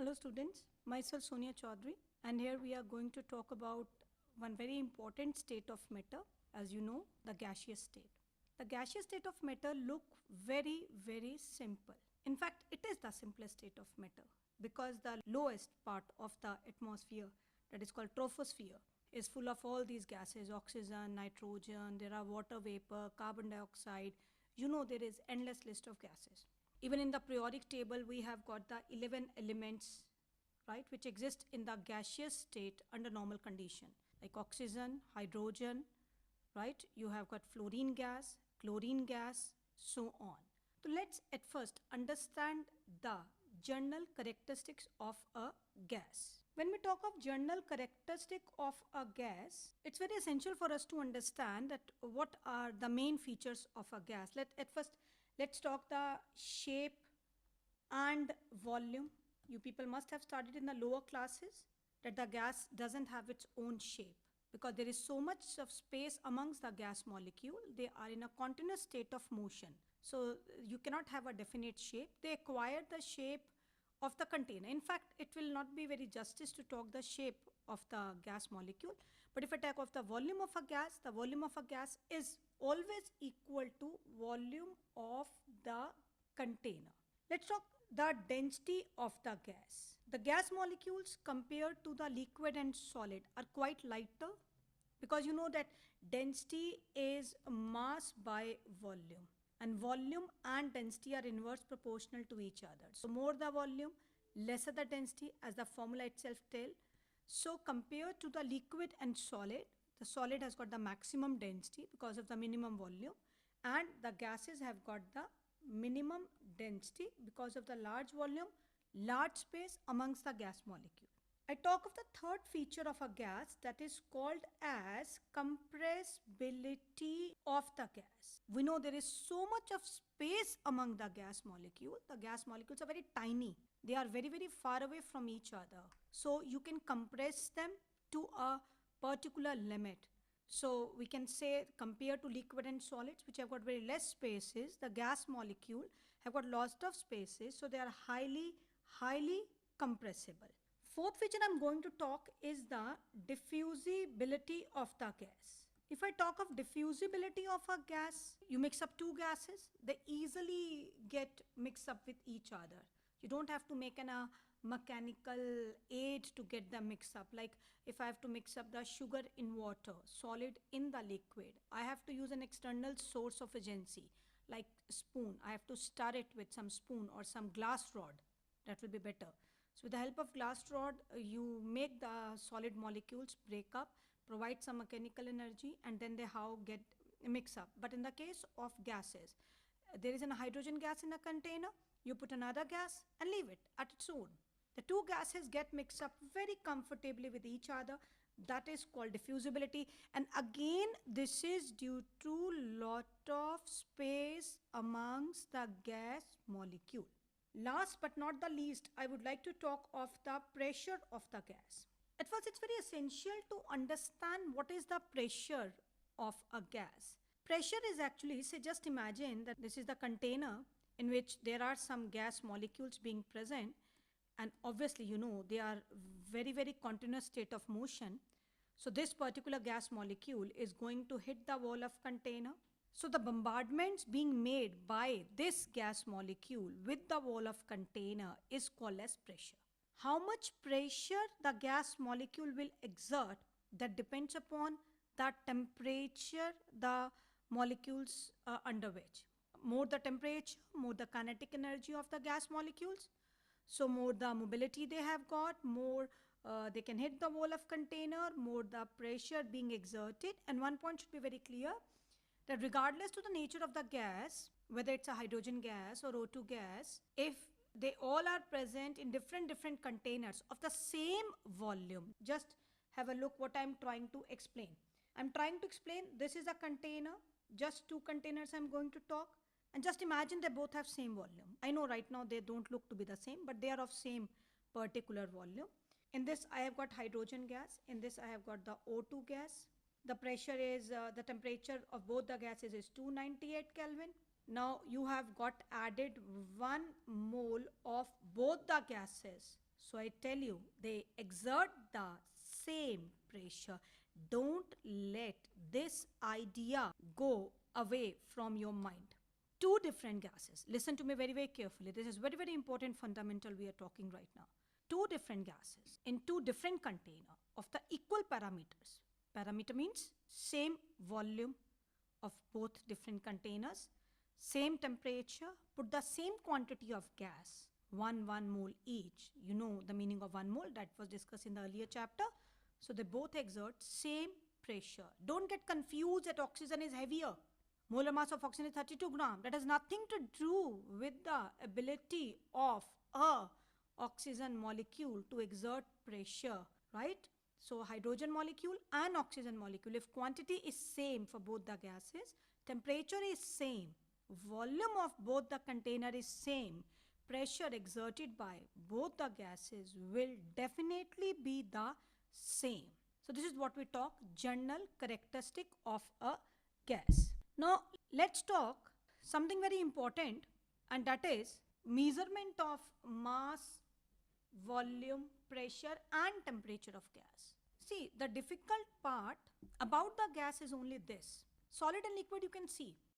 Hello students, myself Sonia Chaudhary, and here we are going to talk about one very important state of matter, as you know, the gaseous state. The gaseous state of matter look very simple. In fact, it is the simplest state of matter because the lowest part of the atmosphere, that is called troposphere, is full of all these gases, oxygen, nitrogen, there are water vapor, carbon dioxide. You know, there is endless list of gases. Even in the periodic table, we have got the 11 elements, right, which exist in the gaseous state under normal condition, like oxygen, hydrogen, right? You have got fluorine gas, chlorine gas, so on. So let's at first understand the general characteristics of a gas. When we talk of general characteristic of a gas, it's very essential for us to understand that what are the main features of a gas. Let's talk the shape and volume. You people must have studied in the lower classes that the gas doesn't have its own shape because there is so much of space amongst the gas molecule. They are in a continuous state of motion. So you cannot have a definite shape. They acquire the shape of the container. In fact, it will not be very justice to talk the shape of the gas molecule. But if I talk of the volume of a gas, the volume of a gas is always equal to volume of the container. Let's talk the density of the gas. The gas molecules compared to the liquid and solid are quite lighter because you know that density is mass by volume, and volume and density are inverse proportional to each other. So more the volume, lesser the density, as the formula itself tells. So compared to the liquid and solid, the solid has got the maximum density because of the minimum volume, and the gases have got the minimum density because of the large volume, large space amongst the gas molecule. I talk of the third feature of a gas, that is called as compressibility of the gas. We know there is so much of space among the gas molecule. The gas molecules are very tiny. They are very far away from each other. So you can compress them to a particular limit. So we can say compared to liquid and solids, which have got very less spaces, the gas molecule have got lots of spaces. So they are highly compressible. Fourth feature I'm going to talk is the diffusibility of the gas. If I talk of diffusibility of a gas, you mix up two gases, they easily get mixed up with each other. You don't have to make a mechanical aid to get them mixed up. Like if I have to mix up the sugar in water, solid in the liquid, I have to use an external source of agency, like spoon. I have to stir it with some spoon or some glass rod. That will be better. So with the help of glass rod, you make the solid molecules break up, provide some mechanical energy, and then they get mix up. But in the case of gases, there is a hydrogen gas in a container, you put another gas and leave it at its own. The two gases get mixed up very comfortably with each other. That is called diffusibility. And again, this is due to lot of space amongst the gas molecule. Last but not the least, I would like to talk of the pressure of the gas. At first, it's very essential to understand what is the pressure of a gas. Pressure is actually, say just imagine that this is the container in which there are some gas molecules being present, and obviously you know they are very continuous state of motion. So this particular gas molecule is going to hit the wall of container. So the bombardments being made by this gas molecule with the wall of container is called as pressure. How much pressure the gas molecule will exert, that depends upon the temperature the molecules are under which. More the temperature, more the kinetic energy of the gas molecules. So more the mobility they have got, more they can hit the wall of container, more the pressure being exerted. And one point should be very clear, that regardless to the nature of the gas, whether it's a hydrogen gas or O2 gas, if they all are present in different containers of the same volume, just have a look what I'm trying to explain. I'm trying to explain this is a container, just two containers I'm going to talk. And just imagine they both have same volume. I know right now they don't look to be the same, but they are of same particular volume. In this I have got hydrogen gas, in this I have got the O2 gas. The pressure is, the temperature of both the gases is 298 Kelvin. Now you have got added 1 mole of both the gases. So I tell you, they exert the same pressure. Don't let this idea go away from your mind. Two different gases. Listen to me very, very carefully. This is very, very important fundamental we are talking right now. Two different gases in two different container of the equal parameters. Parameter means same volume of both different containers, same temperature, put the same quantity of gas, 1 mole each. You know the meaning of 1 mole that was discussed in the earlier chapter. So they both exert same pressure. Don't get confused that oxygen is heavier. Molar mass of oxygen is 32 gram. That has nothing to do with the ability of a oxygen molecule to exert pressure, right? So hydrogen molecule and oxygen molecule, if quantity is same for both the gases, temperature is same, volume of both the container is same, pressure exerted by both the gases will definitely be the same. So this is what we talk general characteristic of a gas. Now let's talk something very important, and that is measurement of mass, volume, pressure and temperature of gas. See, the difficult part about the gas is only this. Solid and liquid you can see.